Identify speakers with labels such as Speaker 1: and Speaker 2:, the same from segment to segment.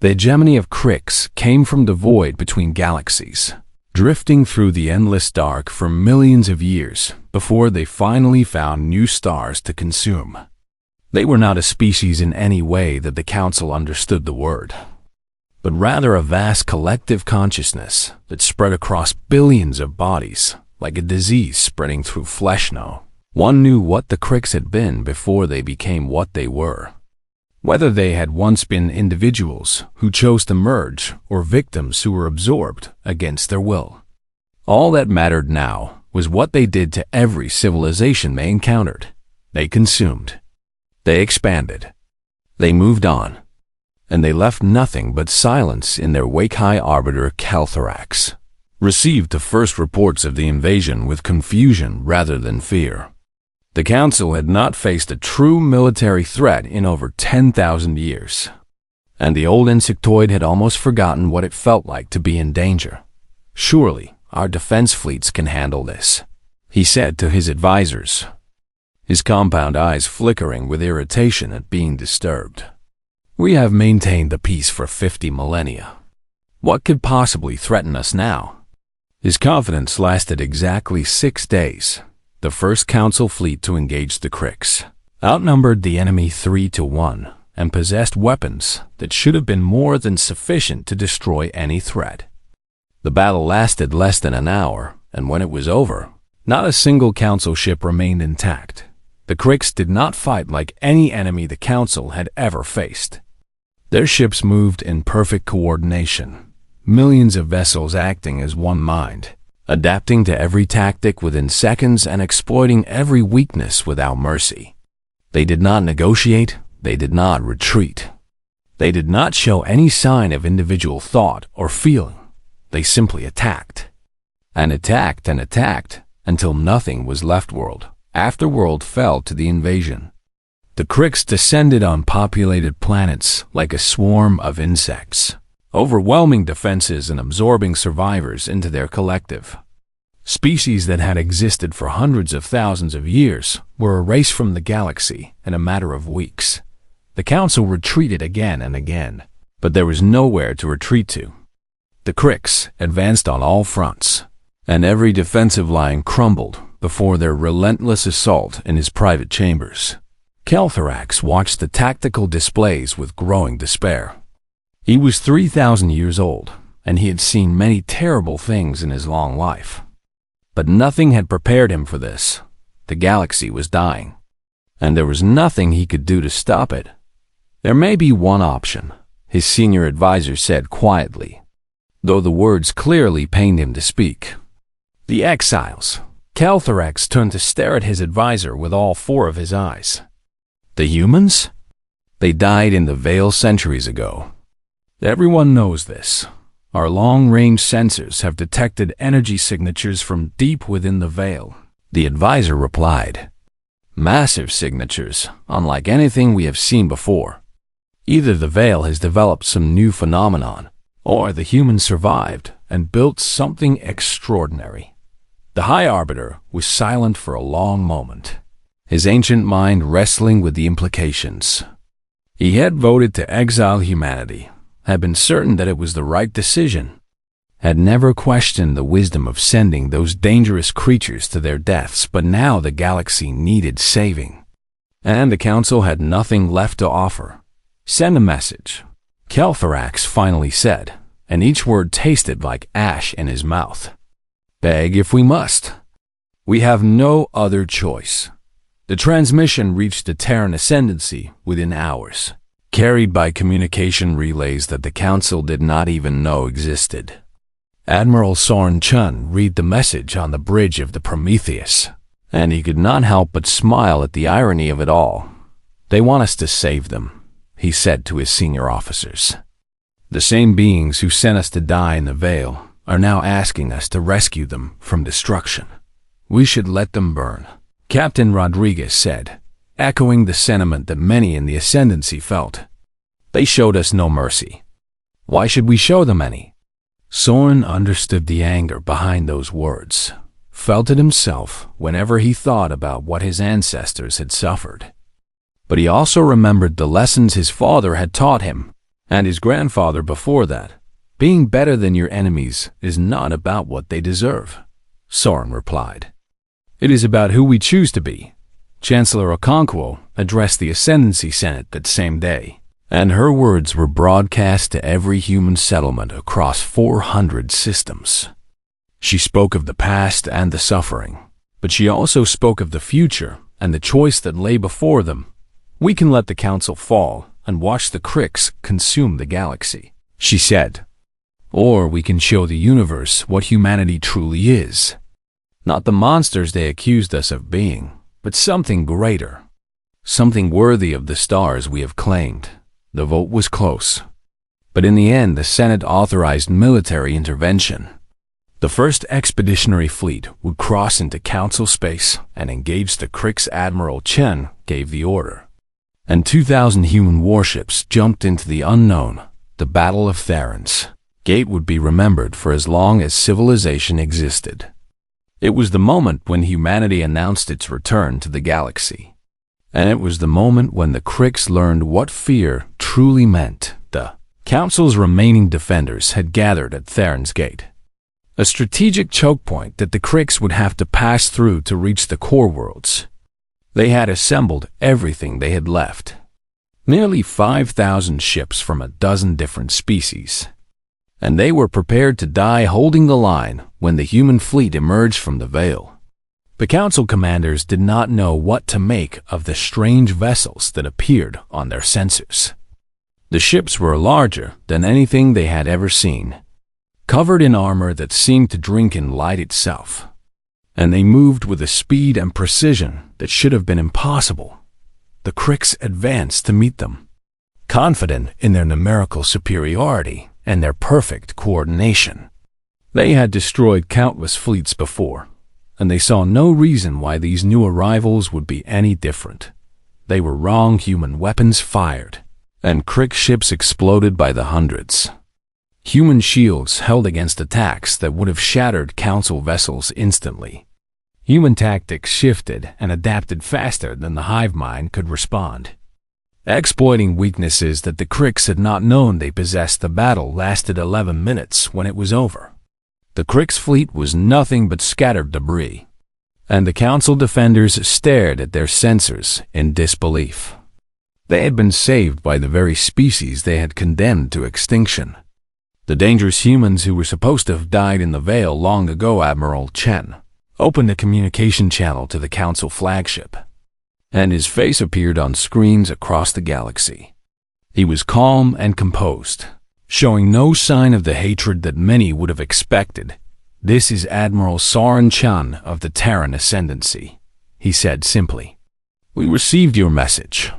Speaker 1: The hegemony of Crix came from the void between galaxies, drifting through the endless dark for millions of years before they finally found new stars to consume. They were not a species in any way that the Council understood the word, but rather a vast collective consciousness that spread across billions of bodies like a disease spreading through flesh now. One knew what the Crix had been before they became what they were. Whether they had once been individuals who chose to merge or victims who were absorbed against their will. All that mattered now was what they did to every civilization they encountered. They consumed. They expanded. They moved on. And they left nothing but silence in their wake. High Arbiter Caltharax received the first reports of the invasion with confusion rather than fear. The Council had not faced a true military threat in over 10,000 years, and the old insectoid had almost forgotten what it felt like to be in danger. "Surely, our defense fleets can handle this," he said to his advisors, his compound eyes flickering with irritation at being disturbed. "We have maintained the peace for 50 millennia. What could possibly threaten us now?" His confidence lasted exactly 6 days. The first Council fleet to engage the Crix outnumbered the enemy 3-1 and possessed weapons that should have been more than sufficient to destroy any threat. The battle lasted less than an hour, and when it was over, not a single Council ship remained intact. The Crix did not fight like any enemy the Council had ever faced. Their ships moved in perfect coordination, millions of vessels acting as one mind, adapting to every tactic within seconds and exploiting every weakness without mercy. They did not negotiate, they did not retreat. They did not show any sign of individual thought or feeling. They simply attacked. And attacked and attacked until nothing was left. World after world fell to the invasion. The Crix descended on populated planets like a swarm of insects, overwhelming defenses and absorbing survivors into their collective. Species that had existed for hundreds of thousands of years were erased from the galaxy in a matter of weeks. The Council retreated again and again, but there was nowhere to retreat to. The Crix advanced on all fronts, and every defensive line crumbled before their relentless assault in his private chambers. Caltharax watched the tactical displays with growing despair. He was 3,000 years old, and he had seen many terrible things in his long life. But nothing had prepared him for this. The galaxy was dying, and there was nothing he could do to stop it. "There may be one option," his senior advisor said quietly, though the words clearly pained him to speak. "The exiles." Caltharax turned to stare at his advisor with all 4 of his eyes. "The humans? They died in the Veil centuries ago. Everyone knows this. Our long-range sensors have detected energy signatures from deep within the Veil," the advisor replied. "Massive signatures, unlike anything we have seen before. Either the Veil has developed some new phenomenon, or the humans survived and built something extraordinary." The High Arbiter was silent for a long moment, his ancient mind wrestling with the implications. He had voted to exile humanity, had been certain that it was the right decision, had never questioned the wisdom of sending those dangerous creatures to their deaths, but now the galaxy needed saving, and the Council had nothing left to offer. "Send a message," Caltharax finally said, and each word tasted like ash in his mouth. "Beg if we must. We have no other choice." The transmission reached the Terran Ascendancy within hours, carried by communication relays that the Council did not even know existed. Admiral Soren Chun read the message on the bridge of the Prometheus, and he could not help but smile at the irony of it all. "They want us to save them," he said to his senior officers. "The same beings who sent us to die in the Veil are now asking us to rescue them from destruction. We should let them burn," Captain Rodriguez said, echoing the sentiment that many in the Ascendancy felt. "They showed us no mercy. Why should we show them any?" Soren understood the anger behind those words, felt it himself whenever he thought about what his ancestors had suffered. But he also remembered the lessons his father had taught him. And his grandfather before that. Being better than your enemies is not about what they deserve, Soren replied. It is about who we choose to be. Chancellor Okonkwo addressed the Ascendancy Senate that same day, and her words were broadcast to every human settlement across 400 systems. She spoke of the past and the suffering, but she also spoke of the future and the choice that lay before them. We can let the council fall and watch the Krix consume the galaxy, she said. Or we can show the universe what humanity truly is. Not the monsters they accused us of being, but something greater. Something worthy of the stars we have claimed. The vote was close. But in the end, the Senate authorized military intervention. The first expeditionary fleet would cross into Council space and engage the Krix. Admiral Chen gave the order. And 2,000 human warships jumped into the unknown, the Battle of Theron's Gate would be remembered for as long as civilization existed. It was the moment when humanity announced its return to the galaxy. And it was the moment when the Krix learned what fear truly meant. The Council's remaining defenders had gathered at Theron's Gate, a strategic choke point that the Krix would have to pass through to reach the core worlds. They had assembled everything they had left. Nearly 5,000 ships from a dozen different species. And they were prepared to die holding the line when the human fleet emerged from the veil. The Council commanders did not know what to make of the strange vessels that appeared on their sensors. The ships were larger than anything they had ever seen, covered in armor that seemed to drink in light itself. And they moved with a speed and precision that should have been impossible. The Krix advanced to meet them, confident in their numerical superiority and their perfect coordination. They had destroyed countless fleets before, and they saw no reason why these new arrivals would be any different. They were wrong. Human weapons fired, and Krix ships exploded by the hundreds. Human shields held against attacks that would have shattered Council vessels instantly. Human tactics shifted and adapted faster than the hive mind could respond, exploiting weaknesses that the Krix had not known they possessed. The battle lasted 11 minutes when it was over. The Krix fleet was nothing but scattered debris, and the Council defenders stared at their sensors in disbelief. They had been saved by the very species they had condemned to extinction. The dangerous humans who were supposed to have died in the Veil long ago. Admiral Chen opened a communication channel to the Council flagship, and his face appeared on screens across the galaxy. He was calm and composed, showing no sign of the hatred that many would have expected. "This is Admiral Soren Chan of the Terran Ascendancy," he said simply. "We received your message.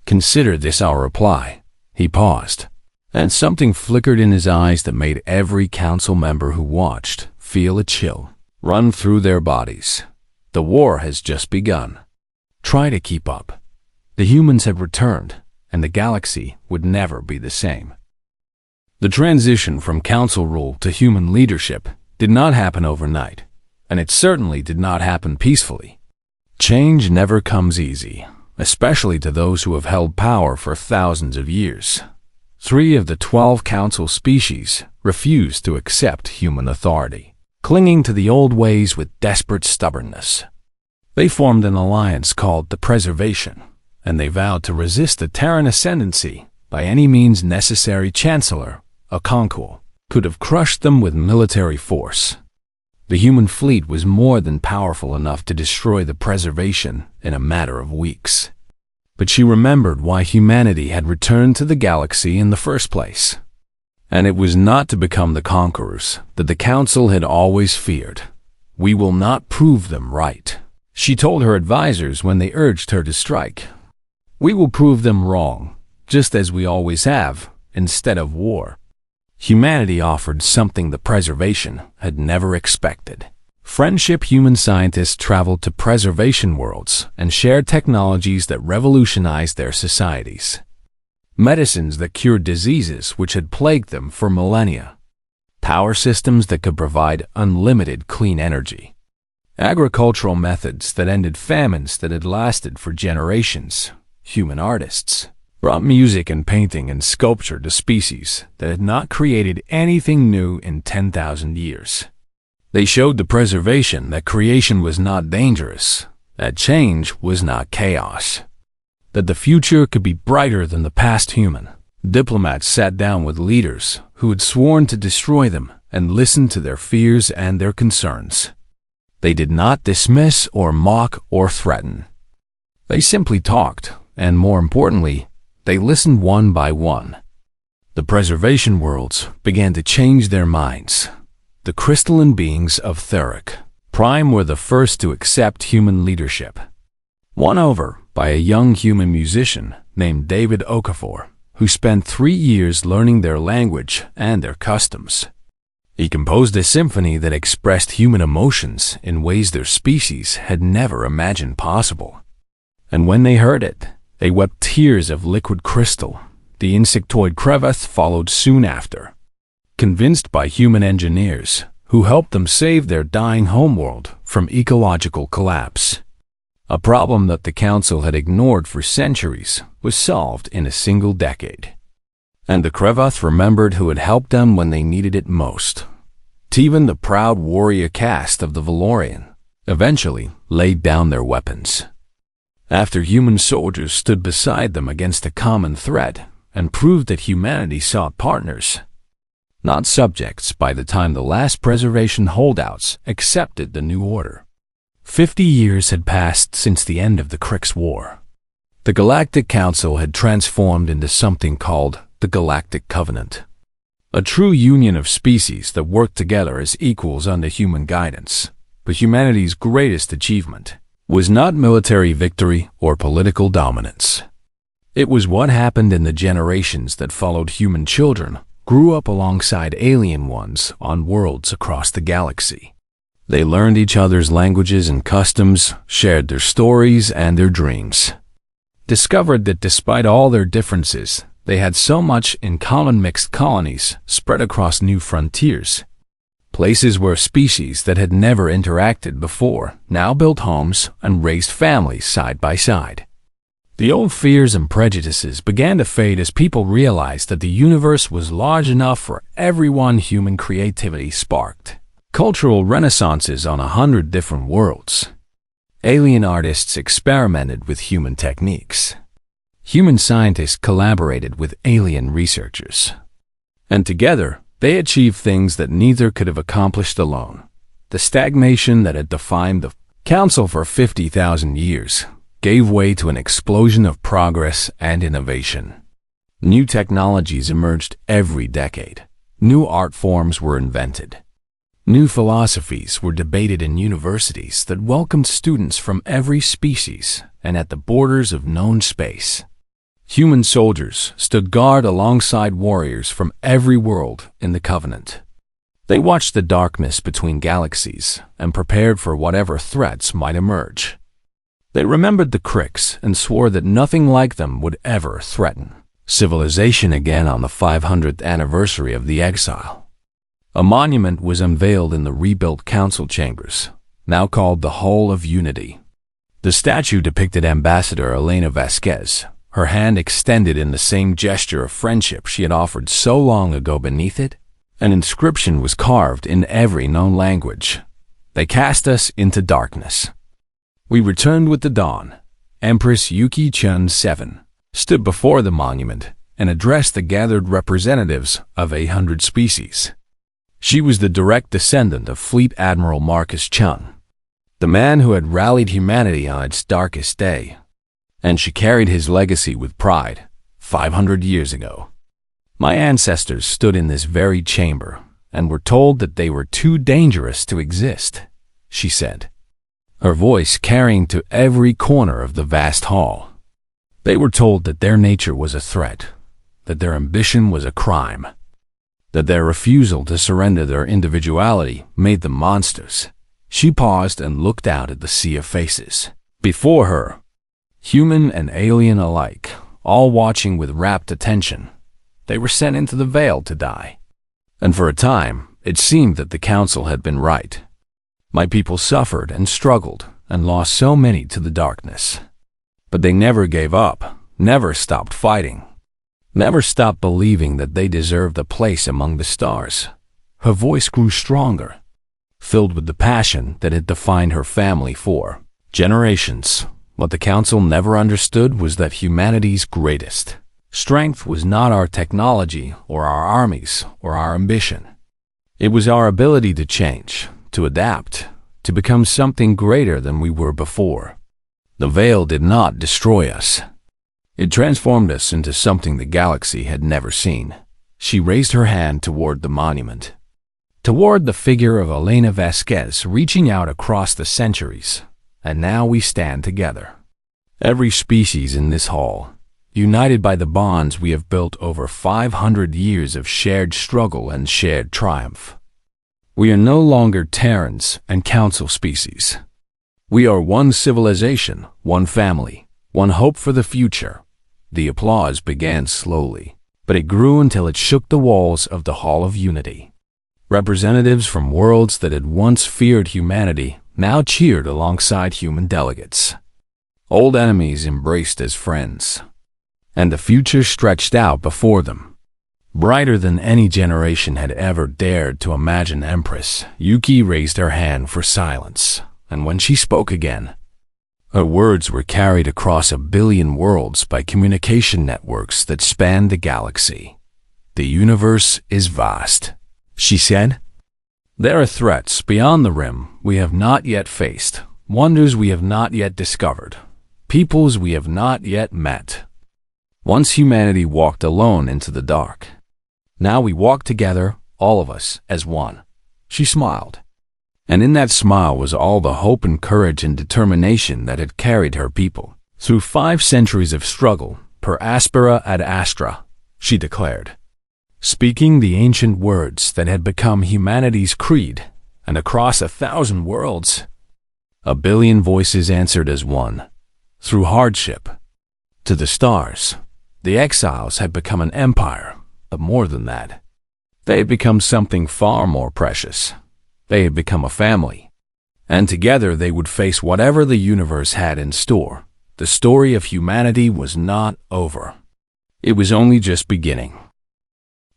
Speaker 1: Consider this our reply." He paused, and something flickered in his eyes that made every Council member who watched feel a chill run through their bodies. The war has just begun. Try to keep up. The humans have returned, and the galaxy would never be the same. The transition from Council rule to human leadership did not happen overnight, and it certainly did not happen peacefully. Change never comes easy, especially to those who have held power for thousands of years. 3 of the 12 Council species refused to accept human authority, clinging to the old ways with desperate stubbornness. They formed an alliance called the Preservation, and they vowed to resist the Terran Ascendancy by any means necessary. Chancellor Okonkwo could have crushed them with military force. The human fleet was more than powerful enough to destroy the Preservation in a matter of weeks. But she remembered why humanity had returned to the galaxy in the first place. And it was not to become the conquerors that the Council had always feared. "We will not prove them right," she told her advisors when they urged her to strike. "We will prove them wrong, just as we always have, instead of war." Humanity offered something the Preservation had never expected. Friendship. Human scientists traveled to Preservation worlds and shared technologies that revolutionized their societies. Medicines that cured diseases which had plagued them for millennia. Power systems that could provide unlimited clean energy. Agricultural methods that ended famines that had lasted for generations. Human artists brought music and painting and sculpture to species that had not created anything new in 10,000 years. They showed the preservation that creation was not dangerous, that change was not chaos, that the future could be brighter than the past human. Diplomats sat down with leaders who had sworn to destroy them and listened to their fears and their concerns. They did not dismiss or mock or threaten. They simply talked, and more importantly, they listened one by one. The preservation worlds began to change their minds. The crystalline beings of Theric Prime were the first to accept human leadership, won over by a young human musician named David Okafor, who spent 3 years learning their language and their customs. He composed a symphony that expressed human emotions in ways their species had never imagined possible. And when they heard it, they wept tears of liquid crystal. The insectoid Crevath followed soon after, convinced by human engineers who helped them save their dying homeworld from ecological collapse. A problem that the Council had ignored for centuries was solved in a single decade. And the Crevath remembered who had helped them when they needed it most. Even the proud warrior caste of the Valorian eventually laid down their weapons. After human soldiers stood beside them against a common threat and proved that humanity sought partners, not subjects, by the time the last preservation holdouts accepted the new order. 50 years had passed since the end of the Crix War. The Galactic Council had transformed into something called the Galactic Covenant, a true union of species that worked together as equals under human guidance. But humanity's greatest achievement was not military victory or political dominance. It was what happened in the generations that followed. Human children grew up alongside alien ones on worlds across the galaxy. They learned each other's languages and customs, shared their stories and their dreams, discovered that despite all their differences, they had so much in common. Mixed colonies spread across new frontiers, places where species that had never interacted before now built homes and raised families side by side. The old fears and prejudices began to fade as people realized that the universe was large enough for everyone. Human creativity sparked cultural renaissances on 100 different worlds. Alien artists experimented with human techniques. Human scientists collaborated with alien researchers. And together, they achieved things that neither could have accomplished alone. The stagnation that had defined the Council for 50,000 years gave way to an explosion of progress and innovation. New technologies emerged every decade. New art forms were invented. New philosophies were debated in universities that welcomed students from every species and at the borders of known space. Human soldiers stood guard alongside warriors from every world in the Covenant. They watched the darkness between galaxies and prepared for whatever threats might emerge. They remembered the Crix and swore that nothing like them would ever threaten civilization again. On the 500th anniversary of the exile, a monument was unveiled in the rebuilt council chambers, now called the Hall of Unity. The statue depicted Ambassador Elena Vasquez, her hand extended in the same gesture of friendship she had offered so long ago. Beneath it, an inscription was carved in every known language. They cast us into darkness. We returned with the dawn. Empress Yuki Chun VII stood before the monument and addressed the gathered representatives of 800 species. She was the direct descendant of Fleet Admiral Marcus Chun, the man who had rallied humanity on its darkest day. And she carried his legacy with pride 500 years ago. My ancestors stood in this very chamber and were told that they were too dangerous to exist, she said, her voice carrying to every corner of the vast hall. They were told that their nature was a threat, that their ambition was a crime, that their refusal to surrender their individuality made them monsters. She paused and looked out at the sea of faces before her, human and alien alike, all watching with rapt attention. They were sent into the Veil to die. And for a time, it seemed that the Council had been right. My people suffered and struggled and lost so many to the darkness. But they never gave up. never stopped fighting, never stopped believing that they deserved a place among the stars. Her voice grew stronger, filled with the passion that had defined her family for generations. What the Council never understood was that humanity's greatest strength was not our technology or our armies or our ambition. It was our ability to change, to adapt, to become something greater than we were before. The veil did not destroy us. It transformed us into something the galaxy had never seen. She raised her hand toward the monument, toward the figure of Elena Vasquez reaching out across the centuries. And now we stand together. Every species in this hall, united by the bonds we have built over 500 years of shared struggle and shared triumph. We are no longer Terrans and Council species. We are one civilization, one family, one hope for the future. The applause began slowly, but it grew until it shook the walls of the Hall of Unity. Representatives from worlds that had once feared humanity now cheered alongside human delegates. Old enemies embraced as friends, and the future stretched out before them. Brighter than any generation had ever dared to imagine. Empress Yuki raised her hand for silence, and when she spoke again, her words were carried across 1 billion worlds by communication networks that spanned the galaxy. The universe is vast, she said. There are threats beyond the rim we have not yet faced, wonders we have not yet discovered, peoples we have not yet met. Once humanity walked alone into the dark. Now we walk together, all of us, as one. She smiled. And in that smile was all the hope and courage and determination that had carried her people through 5 centuries of struggle, per aspera ad astra, she declared, speaking the ancient words that had become humanity's creed, and across 1,000 worlds, 1 billion voices answered as one. Through hardship, to the stars, the exiles had become an empire, but more than that. They had become something far more precious. They had become a family, and together they would face whatever the universe had in store. The story of humanity was not over. It was only just beginning.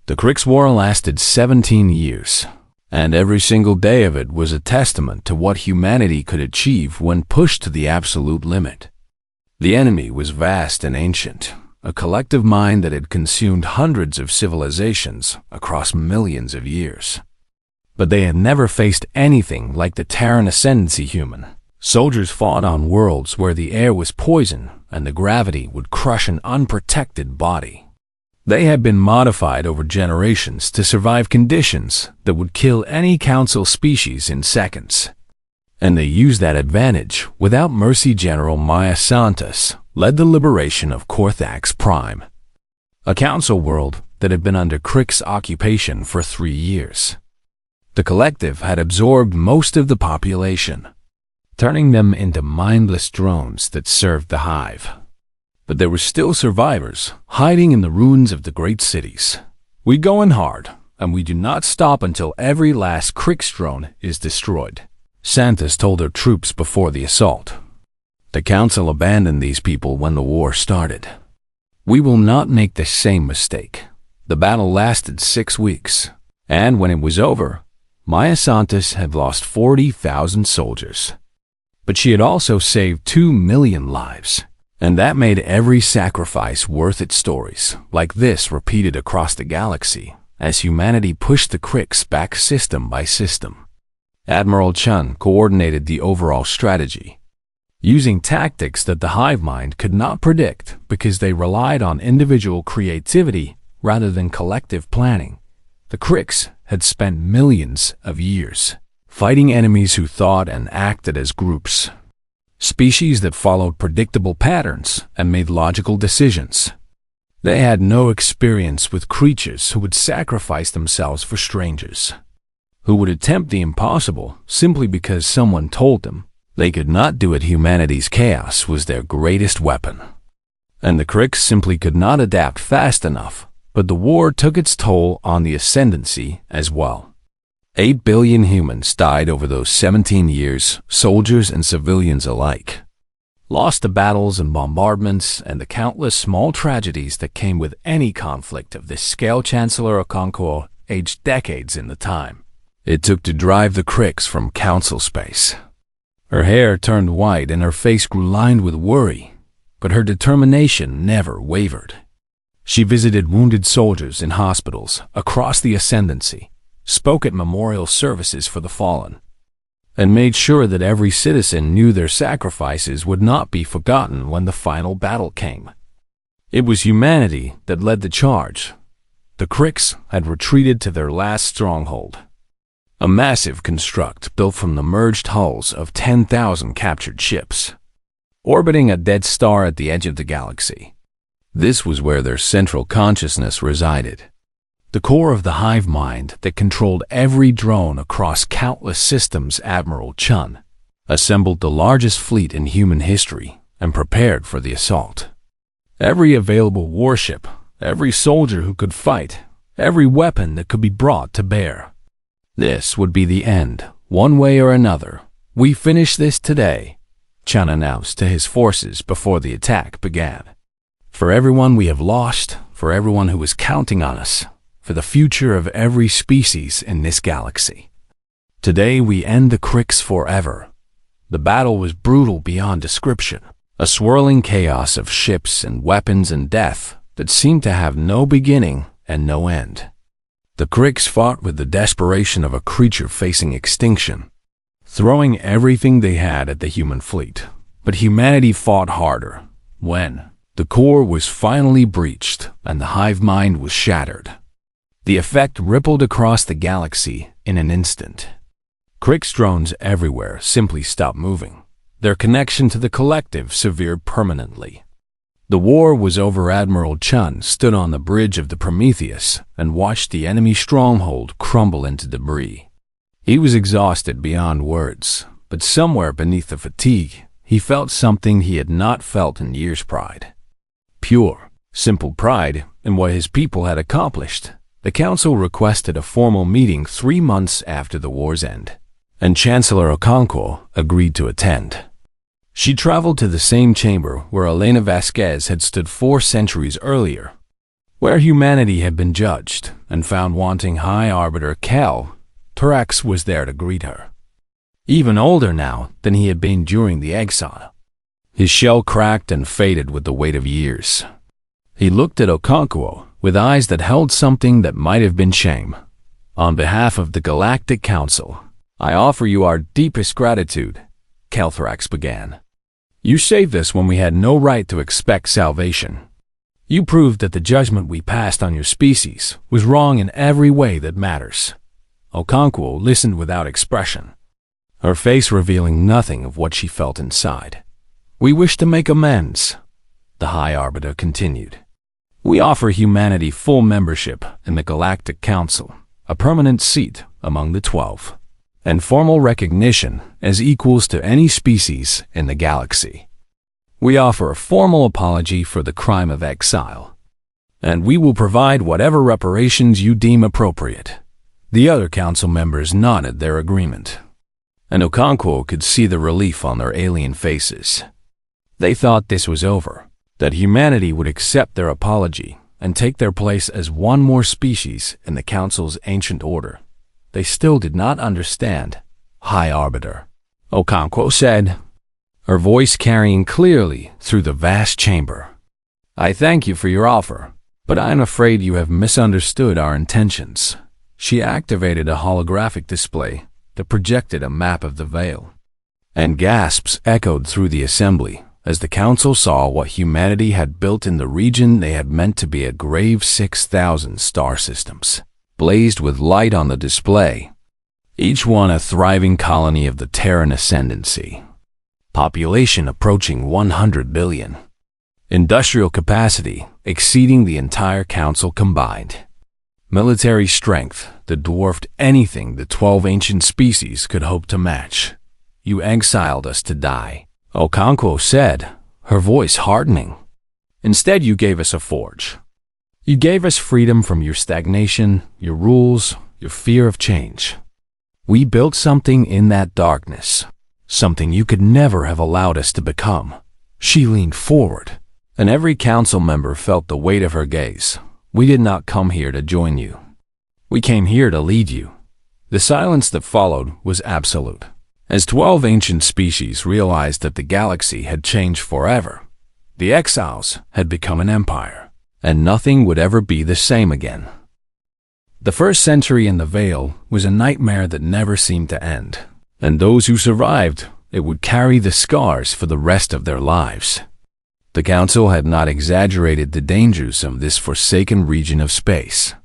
Speaker 1: The Crix War lasted 17 years, and every single day of it was a testament to what humanity could achieve when pushed to the absolute limit. The enemy was vast and ancient, a collective mind that had consumed hundreds of civilizations across millions of years. But they had never faced anything like the Terran ascendancy human. Soldiers fought on worlds where the air was poison and the gravity would crush an unprotected body. They had been modified over generations to survive conditions that would kill any council species in seconds. And they used that advantage without mercy. General Maya Santos led the liberation of Korthax Prime, a council world that had been under Crix occupation for 3 years. The collective had absorbed most of the population, turning them into mindless drones that served the hive. But there were still survivors, hiding in the ruins of the great cities. We go in hard, and we do not stop until every last Crix drone is destroyed, Santos told her troops before the assault. The Council abandoned these people when the war started. We will not make the same mistake. The battle lasted 6 weeks, and when it was over, Maya Santos had lost 40,000 soldiers. But she had also saved 2 million lives. And that made every sacrifice worth it. Stories like this repeated across the galaxy as humanity pushed the Crix back system by system. Admiral Chun coordinated the overall strategy, using tactics that the hive mind could not predict because they relied on individual creativity rather than collective planning. The Crix had spent millions of years fighting enemies who thought and acted as groups. Species that followed predictable patterns and made logical decisions. They had no experience with creatures who would sacrifice themselves for strangers, who would attempt the impossible simply because someone told them they could not do it. Humanity's chaos was their greatest weapon, and the Crix simply could not adapt fast enough. But the war took its toll on the ascendancy as well. 8 billion humans died over those 17 years, soldiers and civilians alike. lost to battles and bombardments and the countless small tragedies that came with any conflict of this scale. Chancellor Okonkwo aged decades in the time it took to drive the Crix from council space. Her hair turned white and her face grew lined with worry, but her determination never wavered. She visited wounded soldiers in hospitals across the Ascendancy, spoke at memorial services for the fallen, and made sure that every citizen knew their sacrifices would not be forgotten when the final battle came. It was humanity that led the charge. The Crix had retreated to their last stronghold, a massive construct built from the merged hulls of 10,000 captured ships, orbiting a dead star at the edge of the galaxy. This was where their central consciousness resided, the core of the hive mind that controlled every drone across countless systems. Admiral Chun assembled the largest fleet in human history and prepared for the assault. Every available warship, every soldier who could fight, every weapon that could be brought to bear. This would be the end, one way or another. We finish this today, Chun announced to his forces before the attack began. For everyone we have lost, for everyone who was counting on us, for the future of every species in this galaxy. Today we end the Crix forever. The battle was brutal beyond description, a swirling chaos of ships and weapons and death that seemed to have no beginning and no end. The Crix fought with the desperation of a creature facing extinction, throwing everything they had at the human fleet. But humanity fought harder when the core was finally breached and the hive mind was shattered. The effect rippled across the galaxy in an instant. Crix drones everywhere simply stopped moving. Their connection to the collective severed permanently. The war was over. Admiral Chun stood on the bridge of the Prometheus and watched the enemy stronghold crumble into debris. He was exhausted beyond words, but somewhere beneath the fatigue, he felt something he had not felt in years. Pride. Pure, simple pride in what his people had accomplished. The council requested a formal meeting 3 months after the war's end, and Chancellor Okonkwo agreed to attend. She traveled to the same chamber where Elena Vasquez had stood 4 centuries earlier, where humanity had been judged and found wanting. High Arbiter Cal Turax was there to greet her, even older now than he had been during the exile. His shell cracked and faded with the weight of years. He looked at Okonkwo with eyes that held something that might have been shame. On behalf of the Galactic Council, I offer you our deepest gratitude, Calthrax began. You saved us when we had no right to expect salvation. You proved that the judgment we passed on your species was wrong in every way that matters. Okonkwo listened without expression, her face revealing nothing of what she felt inside. We wish to make amends, the High Arbiter continued. We offer humanity full membership in the Galactic Council, a permanent seat among the 12, and formal recognition as equals to any species in the galaxy. We offer a formal apology for the crime of exile, and we will provide whatever reparations you deem appropriate. The other council members nodded their agreement, and Okonkwo could see the relief on their alien faces. They thought this was over, that humanity would accept their apology and take their place as one more species in the Council's ancient order. They still did not understand, High Arbiter, Okonkwo said, her voice carrying clearly through the vast chamber. I thank you for your offer, but I am afraid you have misunderstood our intentions. She activated a holographic display that projected a map of the Veil, and gasps echoed through the assembly as the council saw what humanity had built in the region they had meant to be a grave 6,000 star systems, blazed with light on the display, each one a thriving colony of the Terran Ascendancy. Population approaching 100 billion. Industrial capacity exceeding the entire council combined. Military strength that dwarfed anything the 12 ancient species could hope to match. You exiled us to die, Okonkwo said, her voice hardening. Instead, you gave us a forge. You gave us freedom from your stagnation, your rules, your fear of change. We built something in that darkness, something you could never have allowed us to become. She leaned forward, and every council member felt the weight of her gaze. "We did not come here to join you. We came here to lead you." The silence that followed was absolute, as 12 ancient species realized that the galaxy had changed forever. The exiles had become an empire, and nothing would ever be the same again. The first century in the Veil was a nightmare that never seemed to end, and those who survived, it would carry the scars for the rest of their lives. The Council had not exaggerated the dangers of this forsaken region of space,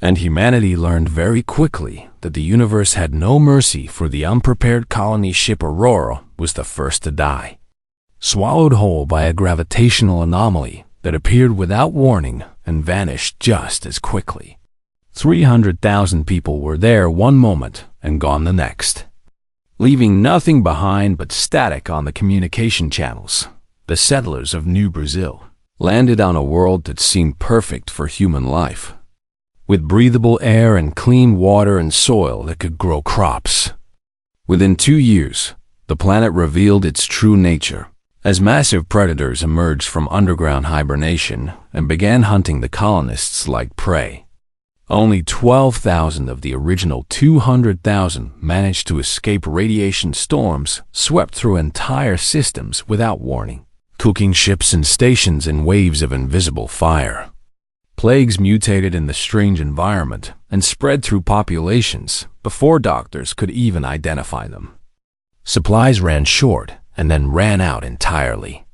Speaker 1: and humanity learned very quickly that the universe had no mercy, for the unprepared colony ship Aurora was the first to die, swallowed whole by a gravitational anomaly that appeared without warning and vanished just as quickly. 300,000 people were there one moment and gone the next, leaving nothing behind but static on the communication channels. The settlers of New Brazil landed on a world that seemed perfect for human life, with breathable air and clean water and soil that could grow crops. Within 2 years, the planet revealed its true nature, as massive predators emerged from underground hibernation and began hunting the colonists like prey. Only 12,000 of the original 200,000 managed to escape radiation storms swept through entire systems without warning, cooking ships and stations in waves of invisible fire. Plagues mutated in the strange environment and spread through populations before doctors could even identify them. Supplies ran short and then ran out entirely,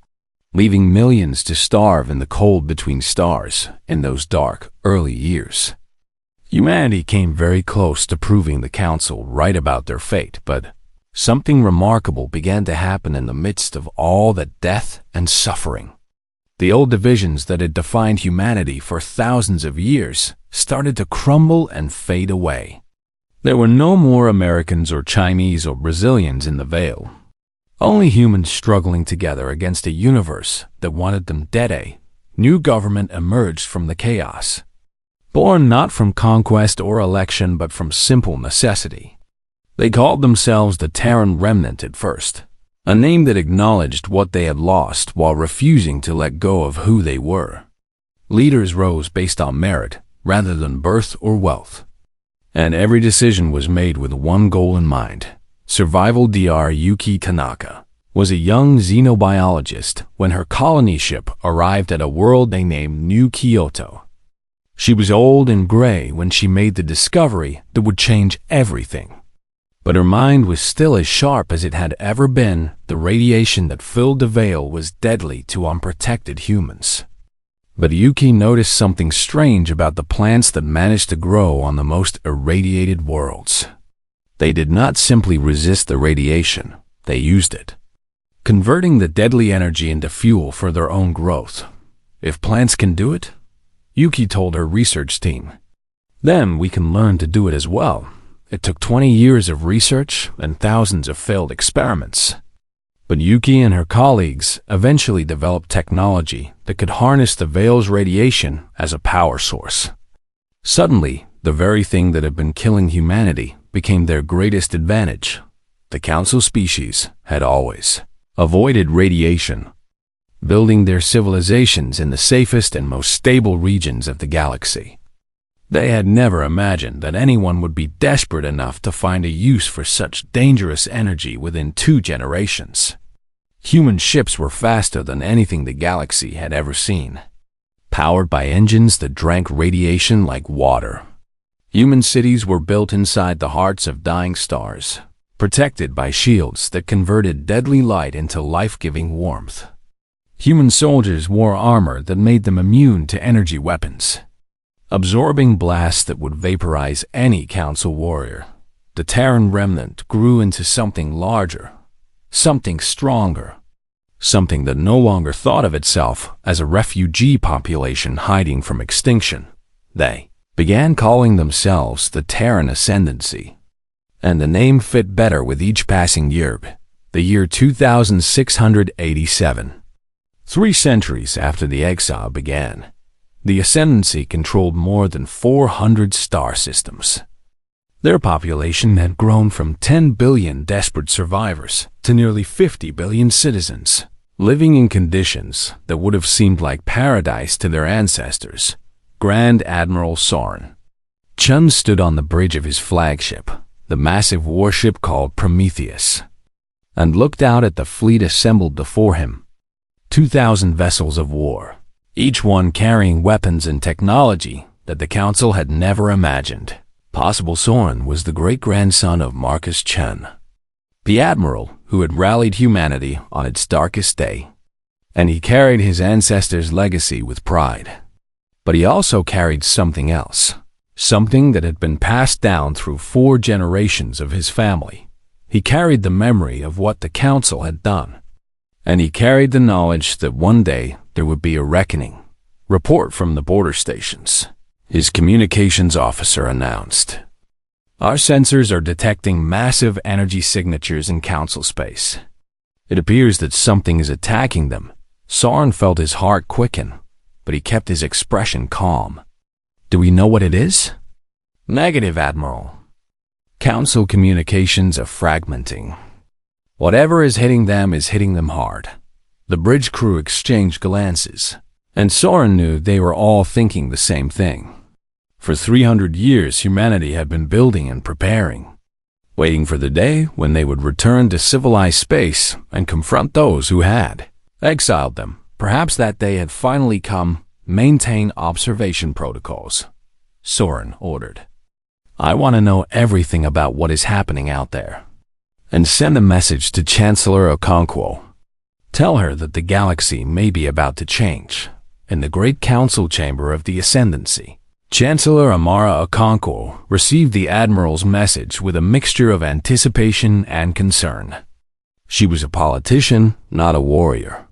Speaker 1: leaving millions to starve in the cold between stars in those dark, early years. Humanity came very close to proving the Council right about their fate, but something remarkable began to happen in the midst of all the death and suffering. The old divisions that had defined humanity for thousands of years started to crumble and fade away. There were no more Americans or Chinese or Brazilians in the Veil, only humans struggling together against a universe that wanted them dead. A new government emerged from the chaos, born not from conquest or election but from simple necessity. They called themselves the Terran Remnant at first, a name that acknowledged what they had lost while refusing to let go of who they were. Leaders rose based on merit rather than birth or wealth, and every decision was made with one goal in mind: survival. Dr. Yuki Tanaka was a young xenobiologist when her colony ship arrived at a world they named New Kyoto. She was old and gray when she made the discovery that would change everything. But her mind was still as sharp as it had ever been. The radiation that filled the Veil was deadly to unprotected humans. But Yuki noticed something strange about the plants that managed to grow on the most irradiated worlds. They did not simply resist the radiation, they used it, converting the deadly energy into fuel for their own growth. If plants can do it, Yuki told her research team, then we can learn to do it as well. It took 20 years of research and thousands of failed experiments. But Yuki and her colleagues eventually developed technology that could harness the Veil's radiation as a power source. Suddenly, the very thing that had been killing humanity became their greatest advantage. The Council species had always avoided radiation, building their civilizations in the safest and most stable regions of the galaxy. They had never imagined that anyone would be desperate enough to find a use for such dangerous energy within 2 generations. Human ships were faster than anything the galaxy had ever seen, powered by engines that drank radiation like water. Human cities were built inside the hearts of dying stars, protected by shields that converted deadly light into life-giving warmth. Human soldiers wore armor that made them immune to energy weapons, absorbing blasts that would vaporize any Council warrior. The Terran Remnant grew into something larger, something stronger, something that no longer thought of itself as a refugee population hiding from extinction. They began calling themselves the Terran Ascendancy, and the name fit better with each passing year. The year 2687. 3 centuries after the exile began, the Ascendancy controlled more than 400 star systems. Their population had grown from 10 billion desperate survivors to nearly 50 billion citizens, living in conditions that would have seemed like paradise to their ancestors. Grand Admiral Soren Chun stood on the bridge of his flagship, the massive warship called Prometheus, and looked out at the fleet assembled before him. 2,000 vessels of war, each one carrying weapons and technology that the Council had never imagined possible. Soren was the great-grandson of Marcus Chun, the admiral who had rallied humanity on its darkest day, and he carried his ancestors' legacy with pride. But he also carried something else, something that had been passed down through 4 generations of his family. He carried the memory of what the Council had done, and he carried the knowledge that one day there would be a reckoning. Report from the border stations, his communications officer announced. Our sensors are detecting massive energy signatures in Council space. It appears that something is attacking them. Soren felt his heart quicken, but he kept his expression calm. Do we know what it is? Negative, Admiral. Council communications are fragmenting. Whatever is hitting them hard. The bridge crew exchanged glances, and Soren knew they were all thinking the same thing. For 300 years, humanity had been building and preparing, waiting for the day when they would return to civilized space and confront those who had exiled them. Perhaps that day had finally come. Maintain observation protocols, Soren ordered. I want to know everything about what is happening out there. And send a message to Chancellor Okonkwo. Tell her that the galaxy may be about to change. In the Great Council Chamber of the Ascendancy, Chancellor Amara Okonkwo received the Admiral's message with a mixture of anticipation and concern. She was a politician, not a warrior,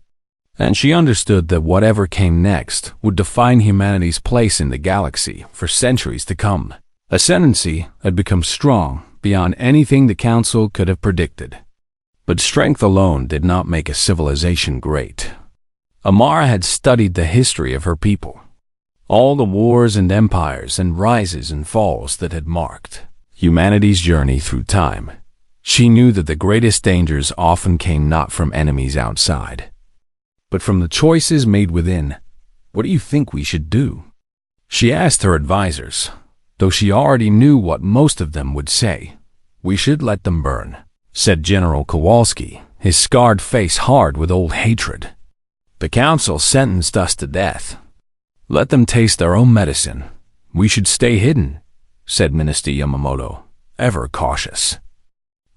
Speaker 1: and she understood that whatever came next would define humanity's place in the galaxy for centuries to come. Ascendancy had become strong beyond anything the Council could have predicted. But strength alone did not make a civilization great. Amara had studied the history of her people, all the wars and empires and rises and falls that had marked humanity's journey through time. She knew that the greatest dangers often came not from enemies outside, but from the choices made within. What do you think we should do? She asked her advisors, though she already knew what most of them would say. We should let them burn, said General Kowalski, his scarred face hard with old hatred. The Council sentenced us to death. Let them taste their own medicine. We should stay hidden, said Minister Yamamoto, ever cautious.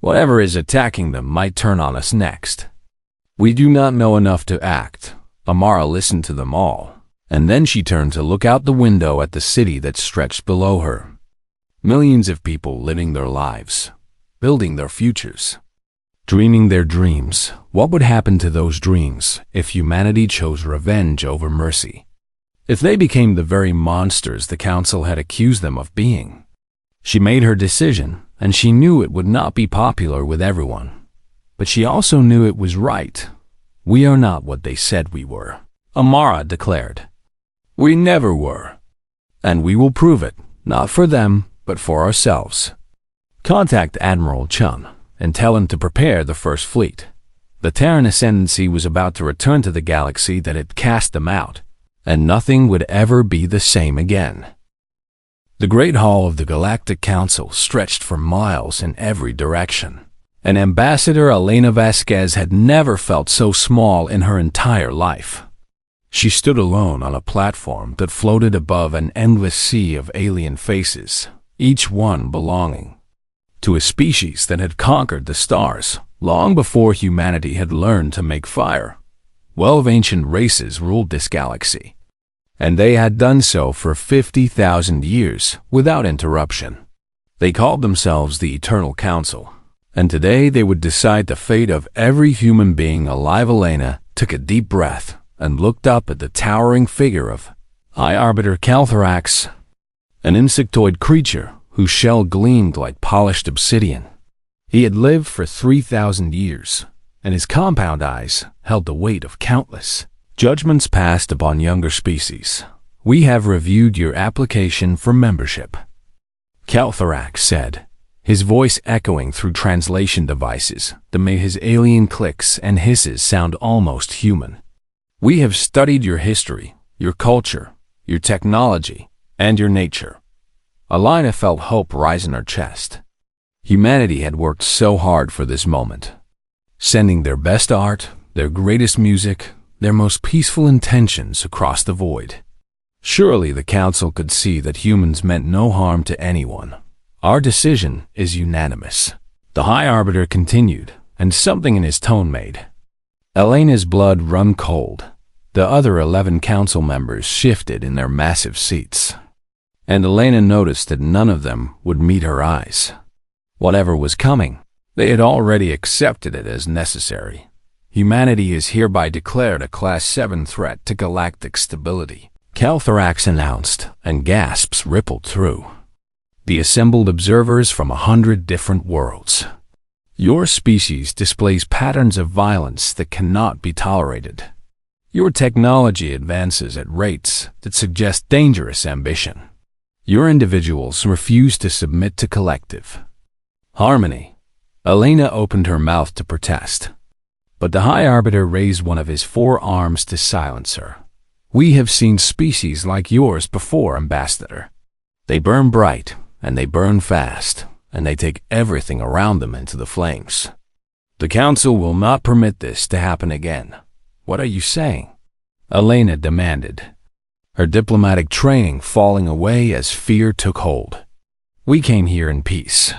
Speaker 1: Whatever is attacking them might turn on us next. We do not know enough to act. Amara listened to them all, and then she turned to look out the window at the city that stretched below her. Millions of people living their lives, building their futures, dreaming their dreams. What would happen to those dreams if humanity chose revenge over mercy? If they became the very monsters the Council had accused them of being? She made her decision, and she knew it would not be popular with everyone. But she also knew it was right. We are not what they said we were, Amara declared. We never were. And we will prove it, not for them, but for ourselves. Contact Admiral Chun and tell him to prepare the first fleet. The Terran Ascendancy was about to return to the galaxy that had cast them out, and nothing would ever be the same again. The Great Hall of the Galactic Council stretched for miles in every direction, and Ambassador Elena Vasquez had never felt so small in her entire life. She stood alone on a platform that floated above an endless sea of alien faces, each one belonging to a species that had conquered the stars long before humanity had learned to make fire. 12 ancient races ruled this galaxy, and they had done so for 50,000 years without interruption. They called themselves the Eternal Council, and today they would decide the fate of every human being alive. Elena took a deep breath and looked up at the towering figure of High Arbiter Calthrax, an insectoid creature whose shell gleamed like polished obsidian. He had lived for 3,000 years, and his compound eyes held the weight of countless judgments passed upon younger species. We have reviewed your application for membership, Calthrax said, his voice echoing through translation devices that made his alien clicks and hisses sound almost human. "We have studied your history, your culture, your technology, and your nature." Alina felt hope rise in her chest. Humanity had worked so hard for this moment, sending their best art, their greatest music, their most peaceful intentions across the void. Surely the Council could see that humans meant no harm to anyone. "Our decision is unanimous," the High Arbiter continued, and something in his tone made Elena's blood run cold. The other 11 council members shifted in their massive seats, and Elena noticed that none of them would meet her eyes. Whatever was coming, they had already accepted it as necessary. Humanity is hereby declared a Class 7 threat to galactic stability, Calthrax announced, and gasps rippled through the assembled observers from 100 different worlds. "Your species displays patterns of violence that cannot be tolerated. Your technology advances at rates that suggest dangerous ambition. Your individuals refuse to submit to collective harmony." Elena opened her mouth to protest, but the High Arbiter raised one of his 4 arms to silence her. "We have seen species like yours before, Ambassador. They burn bright, and they burn fast, and they take everything around them into the flames. The Council will not permit this to happen again." "What are you saying?" Elena demanded, her diplomatic training falling away as fear took hold. "We came here in peace.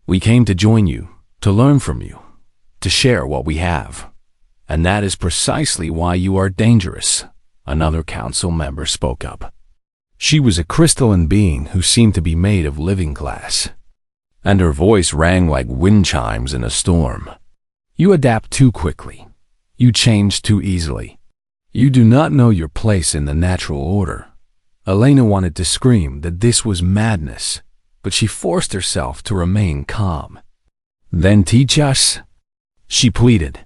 Speaker 1: We came to join you, to learn from you, to share what we have. And that is precisely why you are dangerous," another council member spoke up. She was a crystalline being who seemed to be made of living glass, and her voice rang like wind chimes in a storm. "You adapt too quickly. You change too easily. You do not know your place in the natural order." Elena wanted to scream that this was madness, but she forced herself to remain calm. "Then teach us," she pleaded.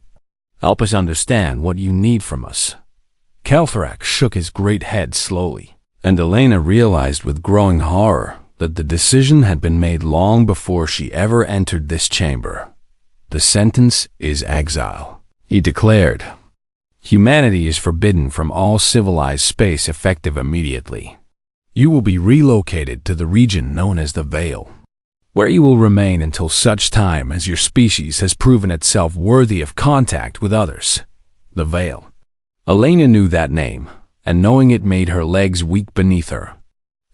Speaker 1: "Help us understand what you need from us." Calthrax shook his great head slowly, and Elena realized with growing horror that the decision had been made long before she ever entered this chamber. "The sentence is exile," he declared. "Humanity is forbidden from all civilized space effective immediately. You will be relocated to the region known as the Veil, where you will remain until such time as your species has proven itself worthy of contact with others." The Veil. Elena knew that name, and knowing it made her legs weak beneath her.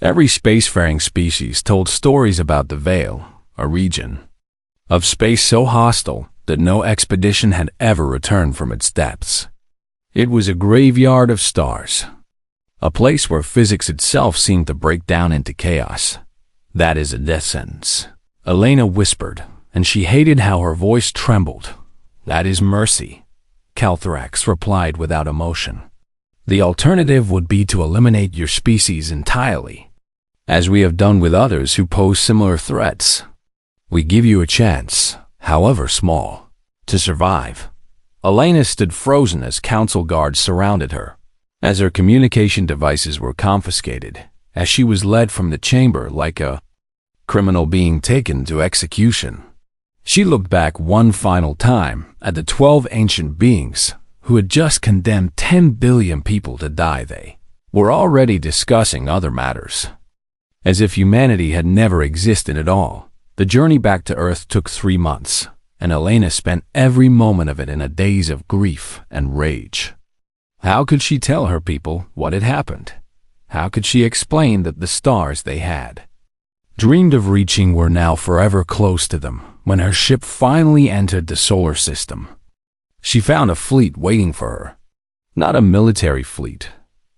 Speaker 1: Every spacefaring species told stories about the Veil, a region of space so hostile that no expedition had ever returned from its depths. It was a graveyard of stars, a place where physics itself seemed to break down into chaos. "That is a death sentence," Elena whispered, and she hated how her voice trembled. "That is mercy," Calthrax replied without emotion. "The alternative would be to eliminate your species entirely, as we have done with others who pose similar threats. We give you a chance, however small, to survive." Elena stood frozen as council guards surrounded her, as her communication devices were confiscated, as she was led from the chamber like a criminal being taken to execution. She looked back one final time at the 12 ancient beings who had just condemned 10 billion people to die. They were already discussing other matters, as if humanity had never existed at all. The journey back to Earth took 3 months, and Elena spent every moment of it in a daze of grief and rage. How could she tell her people what had happened? How could she explain that the stars they had dreamed of reaching were now forever close to them when her ship finally entered the solar system? She found a fleet waiting for her. Not a military fleet,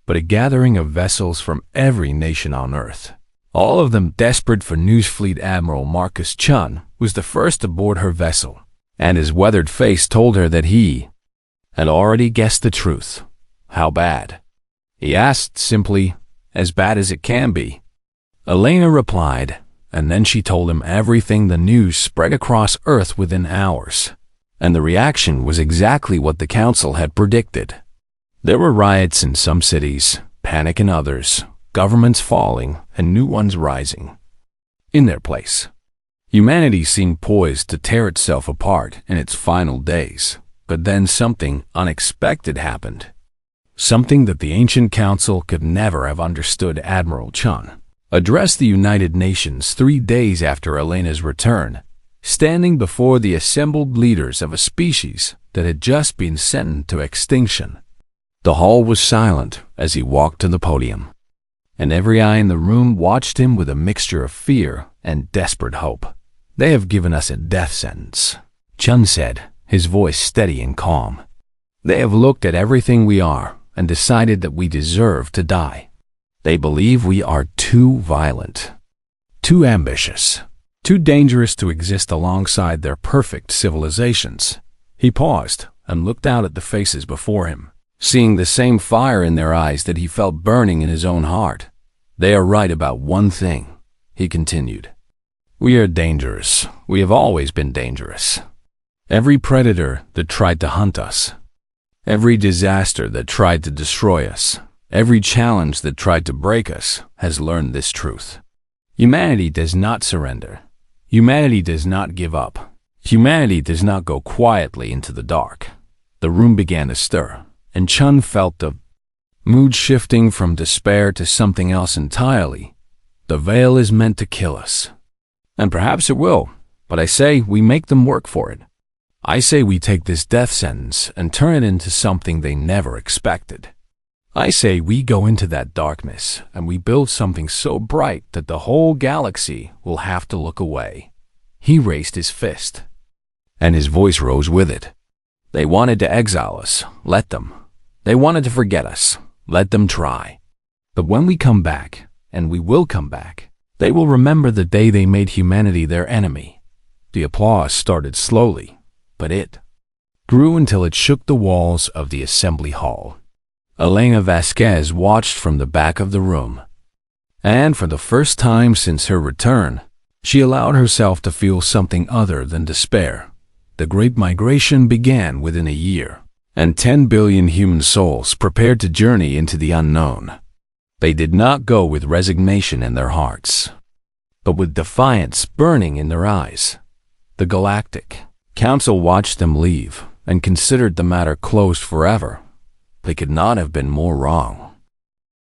Speaker 1: but a gathering of vessels from every nation on Earth. All of them desperate for news. Fleet Admiral Marcus Chun was the first to board her vessel, and his weathered face told her that he had already guessed the truth. "How bad?" he asked simply. "As bad as it can be," Elena replied, and then she told him everything. The news spread across Earth within hours, and the reaction was exactly what the Council had predicted. There were riots in some cities, panic in others, governments falling, and new ones rising in their place. Humanity seemed poised to tear itself apart in its final days. But then something unexpected happened. Something that the ancient council could never have understood. Admiral Chun addressed the United Nations 3 days after Elena's return, standing before the assembled leaders of a species that had just been sentenced to extinction. The hall was silent as he walked to the podium, and every eye in the room watched him with a mixture of fear and desperate hope. "They have given us a death sentence," Chun said, his voice steady and calm. "They have looked at everything we are and decided that we deserve to die. They believe we are too violent, too ambitious, too dangerous to exist alongside their perfect civilizations." He paused and looked out at the faces before him, seeing the same fire in their eyes that he felt burning in his own heart. "They are right about one thing," he continued. "We are dangerous. We have always been dangerous. Every predator that tried to hunt us, every disaster that tried to destroy us, every challenge that tried to break us has learned this truth. Humanity does not surrender. Humanity does not give up. Humanity does not go quietly into the dark." The room began to stir, and Chun felt the mood shifting from despair to something else entirely. "The veil is meant to kill us. And perhaps it will, but I say we make them work for it. I say we take this death sentence and turn it into something they never expected. I say we go into that darkness and we build something so bright that the whole galaxy will have to look away." He raised his fist, and his voice rose with it. "They wanted to exile us. Let them. They wanted to forget us. Let them try. But when we come back, and we will come back, they will remember the day they made humanity their enemy." The applause started slowly, but it grew until it shook the walls of the assembly hall. Elena Vasquez watched from the back of the room, and for the first time since her return, she allowed herself to feel something other than despair. The Great Migration began within a year, and 10 billion human souls prepared to journey into the unknown. They did not go with resignation in their hearts, but with defiance burning in their eyes. The Galactic Council watched them leave and considered the matter closed forever. They could not have been more wrong.